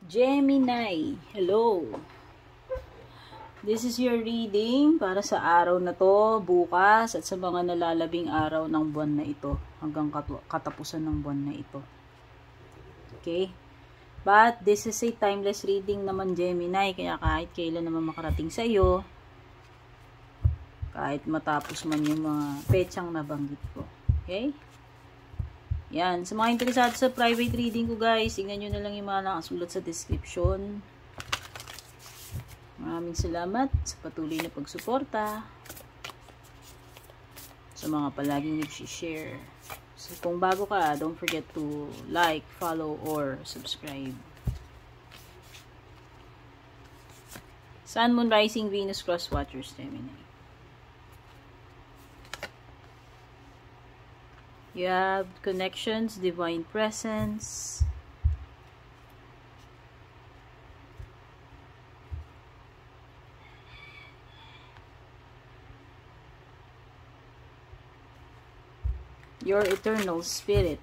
Gemini, hello. This is your reading para sa araw na to, bukas, at sa mga nalalabing araw ng buwan na ito, hanggang katapusan ng buwan na ito. Okay? But, this is a timeless reading naman, Gemini, kaya kahit kailan naman makarating sa iyo, kahit matapos man yung mga petsang nabanggit ko. Okay? Yan. Sa mga interesado sa private reading ko, guys, tingnan nyo na lang yung mga nakasulat sa description. Maraming salamat sa patuloy na pagsuporta. Sa mga palaging nag-share. So, kung bago ka, don't forget to like, follow, or subscribe. Sun, Moon, Rising, Venus, Cross Watchers, Gemini. You have connections, divine presence. Your eternal spirit.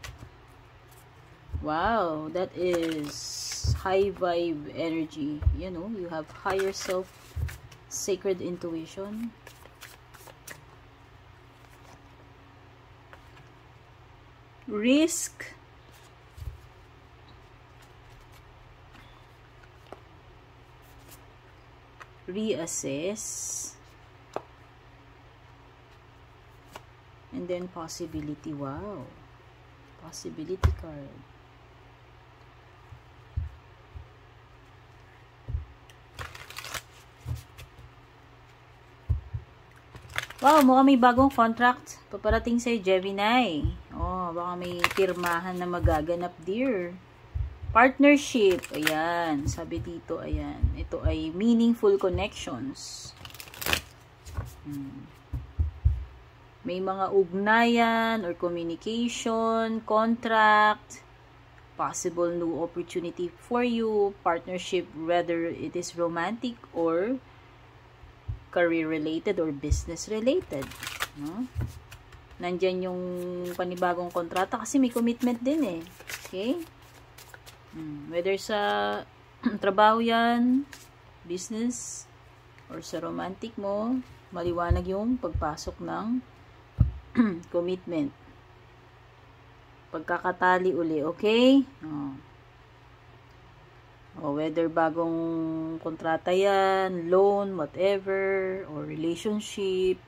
Wow, that is high vibe energy. You know, you have higher self, sacred intuition. Risk. Reassess. And then possibility. Wow. Possibility card. Wow, mukhang may bagong contract paparating sa'yo, Gemini. Oh, baka may pirmahan na magaganap, dear. Partnership. Ayan. Sabi dito, ayan. Ito ay meaningful connections. May mga ugnayan or communication, contract, possible new opportunity for you, partnership, whether it is romantic or career-related or business-related. No? Nandyan yung panibagong kontrata kasi may commitment din eh. Okay? Whether sa trabaho yan, business, or sa romantic mo, maliwanag yung pagpasok ng commitment. Pagkakatali uli, okay? O whether bagong kontrata yan, loan, whatever, or relationship.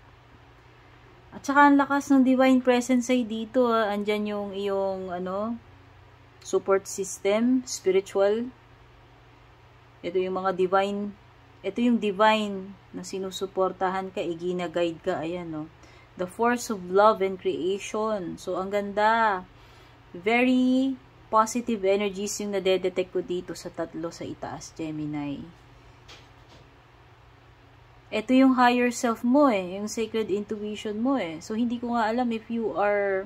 At saka ang lakas ng divine presence ay dito. Andyan yung iyong support system, spiritual. Ito yung mga divine, ito yung divine na sinusuportahan ka, gina-guide ka. Ayan, the force of love and creation. So, ang ganda. Very positive energies yung nadedetect ko dito sa tatlo sa itaas, Gemini. Ito yung higher self mo yung sacred intuition mo So, hindi ko nga alam if you are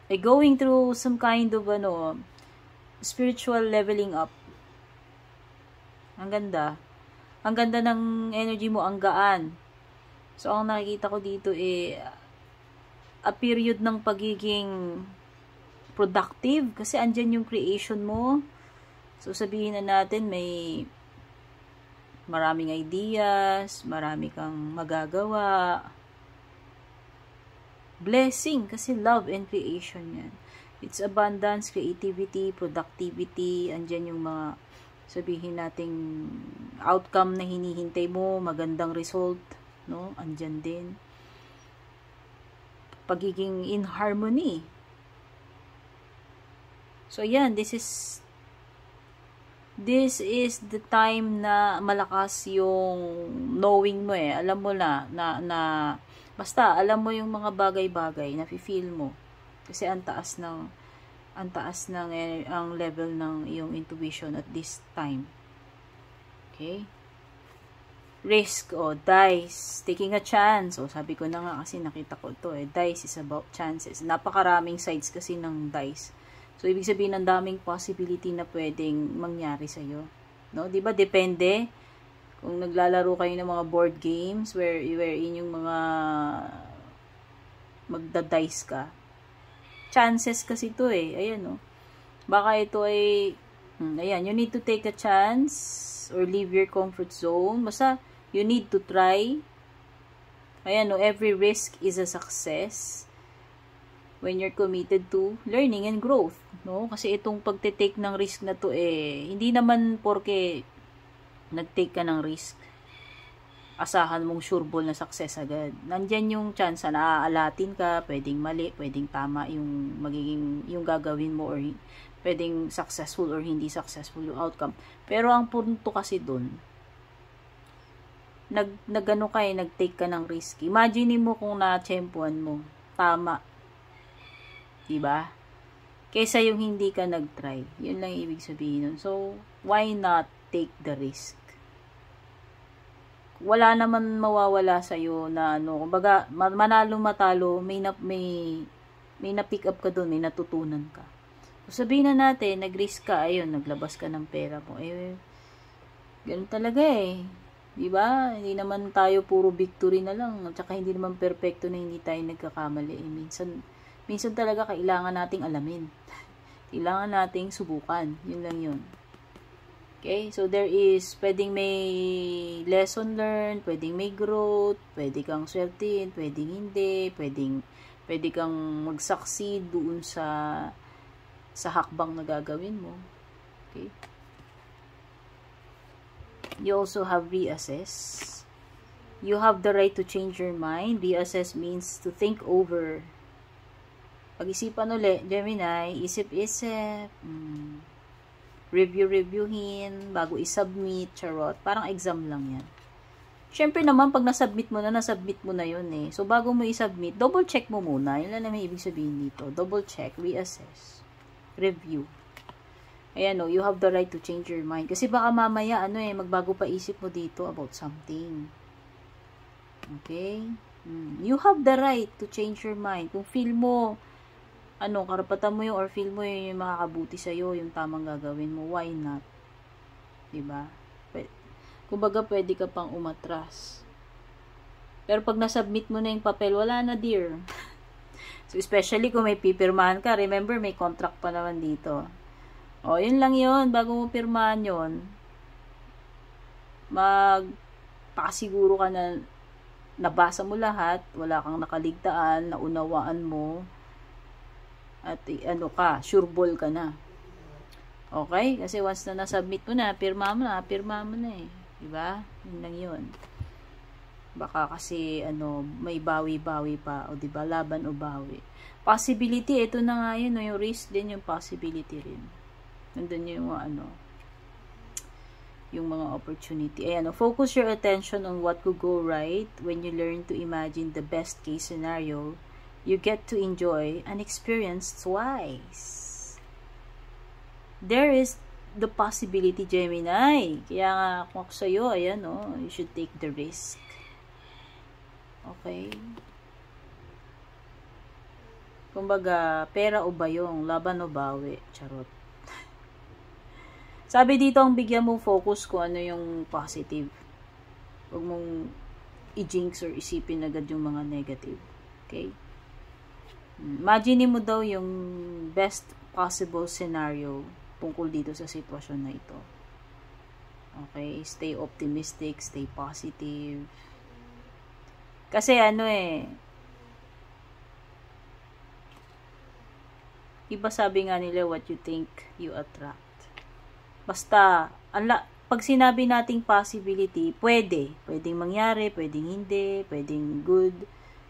going through some kind of spiritual leveling up. Ang ganda. Ang ganda ng energy mo, ang gaan. So, ang nakikita ko dito a period ng pagiging productive kasi andyan yung creation mo. So, sabihin na natin may maraming ideas, marami kang magagawa. Blessing kasi love and creation yan. It's abundance, creativity, productivity, andyan yung mga sabihin nating outcome na hinihintay mo, magandang result, no? Andyan din. Pagiging in harmony. So, yan, this is the time na malakas yung knowing mo Alam mo na basta, alam mo yung mga bagay-bagay na feel mo. Kasi ang taas ng ang level ng iyong intuition at this time. Okay? Risk, dice. Taking a chance. Sabi ko na nga kasi nakita ko ito Dice is about chances. Napakaraming sides kasi ng dice. So, ibig sabihin, ang daming possibility na pwedeng mangyari sa'yo. No? Diba? Depende. Kung naglalaro kayo ng mga board games wherein yung mga magda-dice ka. Chances kasi ito Ayan, Baka ito ay Ayan, you need to take a chance or leave your comfort zone. Basta, you need to try. Ayan, no, every risk is a success when you're committed to learning and growth, no? Kasi itong pagte-take ng risk na to hindi naman porke nag-take ka ng risk, asahan mong sureball na success agad. Nandyan yung chance na aaalatin ka, pwedeng mali, pwedeng tama yung magiging, yung gagawin mo, or pwedeng successful or hindi successful yung outcome. Pero ang punto kasi dun, nag-take ka ng risk. Imagine mo kung na-champuan mo, tama. Diba? Kaysa yung hindi ka nag-try. Yun lang ibig sabihin nun. So, why not take the risk? Wala naman mawawala sa'yo na kumbaga, manalo matalo, may na-pick up ka doon, may natutunan ka. So, sabihin na natin, nag-risk ka, ayun, naglabas ka ng pera mo. Ganun talaga diba? Hindi naman tayo puro victory na lang. At saka hindi naman perfecto na hindi tayo nagkakamali. Minsan talaga kailangan nating alamin. Kailangan nating subukan. Yun lang yun. Okay? So, there is, pwedeng may lesson learned, pwedeng may growth, pwede kang swertin, pwedeng hindi, pwede kang mag-succeed doon sa hakbang na gagawin mo. Okay? You also have reassess. You have the right to change your mind. Reassess means to think over. Pag-isipan ulit, Gemini, isip-isip, review-reviewin, bago isubmit, charot. Parang exam lang yan. Siyempre naman, pag nasubmit mo na yun So, bago mo isubmit, double check mo muna. Yun lang naman ibig sabihin dito. Double check, reassess, review. Ayan you have the right to change your mind. Kasi baka mamaya, magbago pa isip mo dito about something. Okay? You have the right to change your mind. Kung feel mo, karapatan mo or feel mo yung makakabuti sa'yo, yung tamang gagawin mo, why not? Diba? Kumbaga, pwede ka pang umatras. Pero pag nasubmit mo na yung papel, wala na, dear. So, especially kung may pipirmahan ka, remember, may contract pa naman dito. Yun lang yun. Bago mo pirmahan yun, magpakasiguro ka na nabasa mo lahat, wala kang nakaligtaan, naunawaan mo, at sureball ka na. Okay? Kasi once na nasubmit mo na, pirma mo na diba? Yun lang yun. Baka kasi, may bawi-bawi pa, o diba? Laban o bawi. Possibility, ito na nga yun, yung risk din, yung possibility rin. Nandun yung yung mga opportunity. Focus your attention on what could go right. When you learn to imagine the best case scenario, you get to enjoy an experience twice. There is the possibility, Gemini. Kaya nga, kung ako sa'yo, you should take the risk. Okay? Kumbaga, pera o bayong, laban o bawi. Charot. Sabi dito, ang bigyan mong focus kung ano yung positive. Huwag mong i-jinx or isipin agad yung mga negative. Okay? Imagine mo daw yung best possible scenario tungkol dito sa sitwasyon na ito. Okay? Stay optimistic, stay positive. Kasi iba sabi nga nila, what you think, you attract. Basta, pag sinabi nating possibility, pwedeng mangyari, pwedeng hindi, pwedeng good,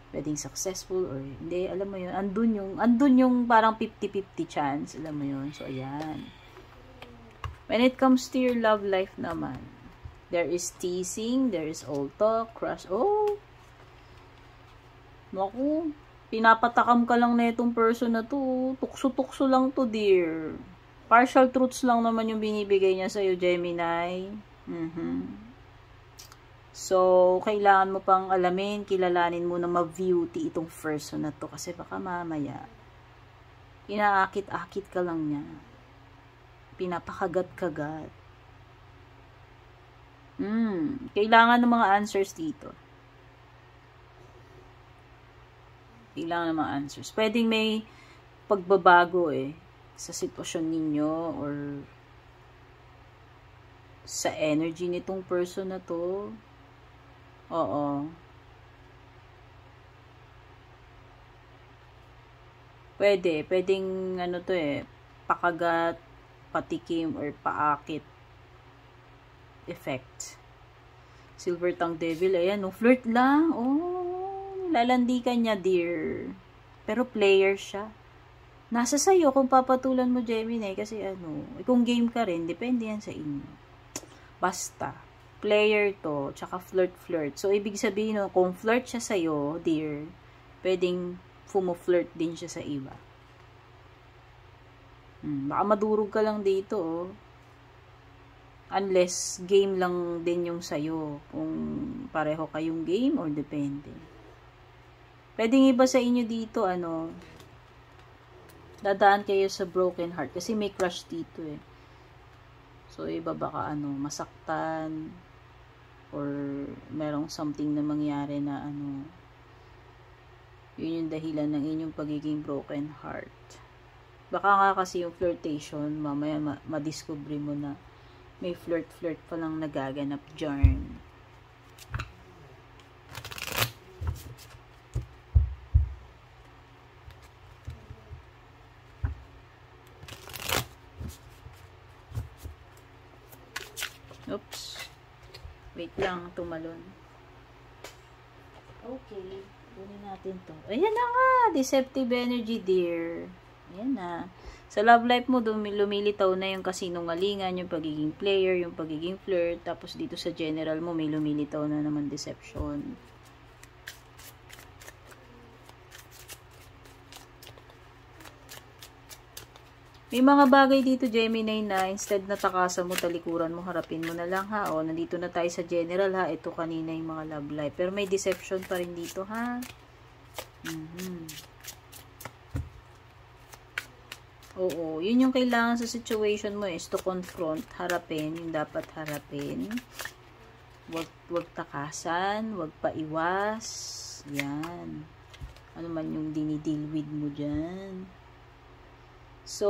pwedeng successful, or hindi, alam mo yun, andun yung parang 50-50 chance, alam mo yun, so ayan. When it comes to your love life naman, there is teasing, there is all talk, crush, naku, pinapatakam ka lang na itong person na to, tukso-tukso lang to, dear. Partial truths lang naman yung binibigay niya sa'yo, Gemini. So, kailangan mo pang alamin, kilalanin mo na ma-beauty itong person na to. Kasi baka mamaya, inaakit-akit ka lang niya. Pinapakagat-kagat. Kailangan ng mga answers dito. Kailangan ng mga answers. Pwedeng may pagbabago sa sitwasyon ninyo, or sa energy nitong person na to. Oo. Pwedeng ano to pakagat, patikim, or paakit effect. Silver Tongue Devil, ayan, no, flirt lang. Oh, lalandikan niya, dear. Pero player siya. Nasa sayo kung papatulan mo, Gemini, kasi ano, kung game ka rin, depende yan sa inyo. Basta, player to, tsaka flirt. So, ibig sabihin, no, kung flirt siya sa'yo, dear, pwedeng fumo-flirt din siya sa iba. Baka madurog ka lang dito, oh. Unless game lang din yung sayo. Kung pareho kayong game or depende. Pwedeng iba sa inyo dito, ano, dadaan kayo sa broken heart. Kasi may crush dito So, iba baka, ano, masaktan. Or merong something na mangyari na, ano, yun yung dahilan ng inyong pagiging broken heart. Baka nga kasi yung flirtation, mamaya madiscover mo na may flirt pa lang nagaganap dyan. Oops. Wait lang, tumalon. Okay. Kunin natin to. Ayan na nga. Deceptive energy, dear. Ayan na. Sa love life mo, lumilitaw na yung kasinungalingan, yung pagiging player, yung pagiging flirt. Tapos dito sa general mo, may lumilitaw na naman deception. May mga bagay dito, Gemini, na instead na takasan mo, talikuran mo, harapin mo na lang, ha. O, nandito na tayo sa general, ha. Ito kanina yung mga love life. Pero may deception pa rin dito, ha. Oo, yun yung kailangan sa situation mo is to confront, harapin, yung dapat harapin. Wag takasan, wag paiwas. Yan. Ano man yung dinideal with mo dyan. So,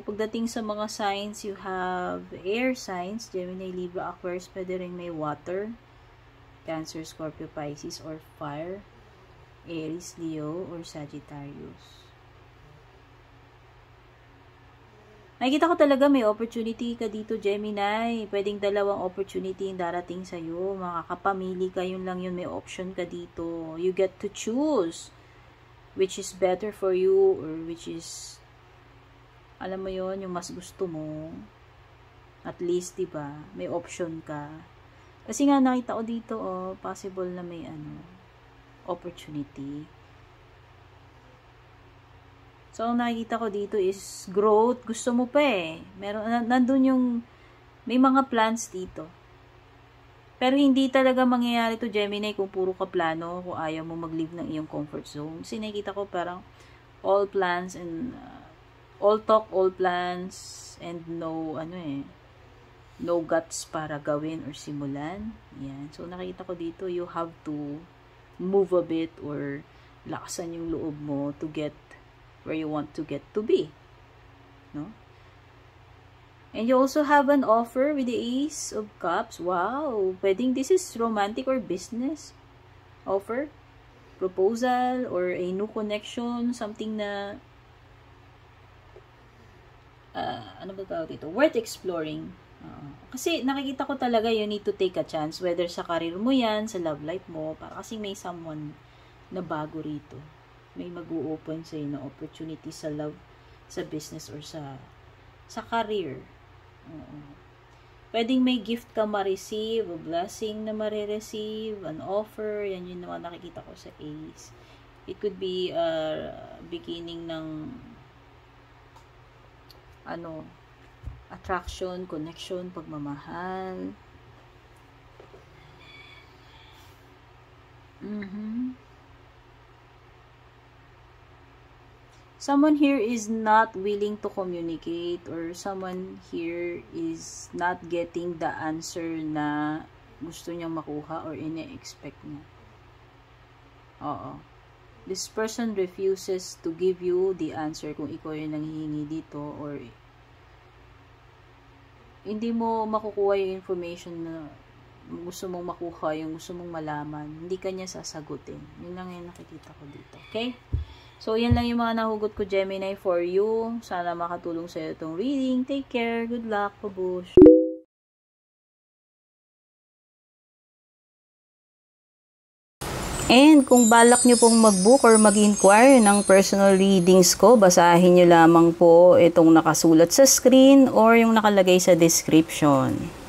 pagdating sa mga signs, you have air signs, Gemini, Libra, Aquarius, pwede rin may water, Cancer, Scorpio, Pisces, or fire, Aries, Leo, or Sagittarius. Nakikita ko talaga may opportunity ka dito, Gemini. Pwedeng dalawang opportunity yung darating sa'yo. Makakapamili ka, yun lang yun. May option ka dito. You get to choose which is better for you or which is, alam mo yun, yung mas gusto mo. At least, diba, may option ka. Kasi nga, nakita ko dito, possible na may, opportunity. So, ang nakikita ko dito is growth. Gusto mo pa nandun yung, may mga plans dito. Pero hindi talaga mangyayari to, Gemini, kung puro ka plano, kung ayaw mo mag-live ng iyong comfort zone. Kasi nakikita ko parang all plans and, all talk, all plans, and no, no guts para gawin or simulan. Yan. So, nakikita ko dito, you have to move a bit or lakasan yung loob mo to get where you want to get to be. No? And you also have an offer with the Ace of Cups. Wow! Pwedeng this is romantic or business offer, proposal, or a new connection, something na ano ba tawag dito? Worth exploring. Kasi nakikita ko talaga you need to take a chance, whether sa career mo yan, sa love life mo, para kasi may someone na bago rito. May mag-u-open sa'yo na opportunity sa love, sa business, or sa career. Pwedeng may gift ka ma-receive, a blessing na ma-receive, an offer, yan yung naman nakikita ko sa Ace. It could be beginning ng attraction, connection, pagmamahal. Someone here is not willing to communicate, or someone here is not getting the answer na gusto niyang makuha or ine-expect niya. Oo. This person refuses to give you the answer kung ikaw yung nanghihingi dito, or hindi mo makukuha yung information na gusto mong makuha, yung gusto mong malaman. Hindi ka niya sasagutin. Yun lang yung nakikita ko dito. Okay? So, yan lang yung mga nahugot ko, Gemini, for you. Sana makatulong sa'yo itong reading. Take care. Good luck. Pabush. And kung balak nyo pong mag-book or mag-inquire ng personal readings ko, basahin nyo lamang po itong nakasulat sa screen or yung nakalagay sa description.